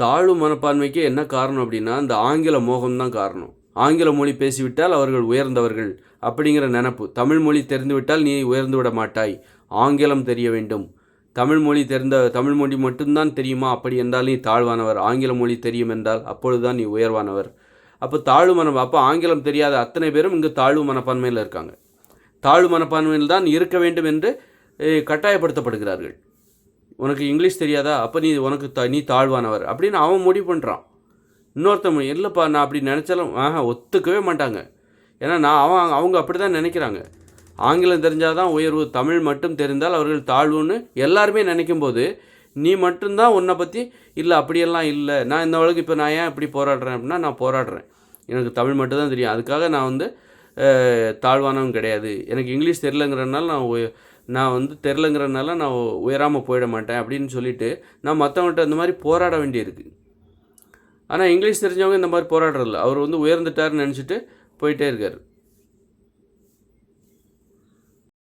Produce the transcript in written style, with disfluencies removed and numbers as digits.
தாழ்வு மனப்பான்மைக்கு என்ன காரணம் அப்படின்னா, இந்த ஆங்கில மோகம்தான் காரணம். ஆங்கில மொழி பேசிவிட்டால் அவர்கள் உயர்ந்தவர்கள் அப்படிங்கிற நினப்பு. தமிழ் மொழி தெரிந்துவிட்டால் நீ உயர்ந்து விட மாட்டாய். ஆங்கிலம் தெரிய வேண்டும். தமிழ் மொழி மட்டும்தான் தெரியுமா, அப்படி என்றால் நீ தாழ்வானவர். ஆங்கில மொழி தெரியும் என்றால் அப்பொழுதுதான் நீ உயர்வானவர். அப்போ ஆங்கிலம் தெரியாத அத்தனை பேரும் இங்கு தாழ்வு மனப்பான்மையில் இருக்காங்க. தாழ்வு மனப்பான்மையில் தான் இருக்க வேண்டும் என்று கட்டாயப்படுத்தப்படுகிறார்கள். உனக்கு இங்கிலீஷ் தெரியாதா, அப்போ நீ தாழ்வானவர் அப்படின்னு அவன் முடிவு பண்ணுறான். இன்னொருத்தவங்க இல்லைப்பா நான் அப்படி நினச்சாலும் ஒத்துக்கவே மாட்டாங்க. ஏன்னா அவங்க அப்படி தான் நினைக்கிறாங்க. ஆங்கிலம் தெரிஞ்சால் தான் உயர்வு, தமிழ் மட்டும் தெரிந்தால் அவர்கள் தாழ்வுன்னு எல்லாருமே நினைக்கும்போது நீ மட்டும்தான் உன்னை பற்றி இல்லை அப்படியெல்லாம் இல்லை, நான் இந்த அளவுக்கு இப்போ நான் ஏன் இப்படி போராடுறேன் அப்படின்னா, நான் போராடுறேன் எனக்கு தமிழ் மட்டும்தான் தெரியும், அதுக்காக நான் தாழ்வானவன் கிடையாது, எனக்கு இங்கிலீஷ் தெரிலங்கிறதுனால நான் தெரிலங்கிறதுனால நான் உயராமல் போயிட மாட்டேன் அப்படின்னு சொல்லிவிட்டு நான் மற்றவங்கள்ட்ட இந்த மாதிரி போராட வேண்டியிருக்கு. ஆனால் இங்கிலீஷ் தெரிஞ்சவங்க இந்த மாதிரி போராடுறதில்ல. அவர் உயர்ந்துட்டாருன்னு நினச்சிட்டு போயிட்டே இருக்கார்.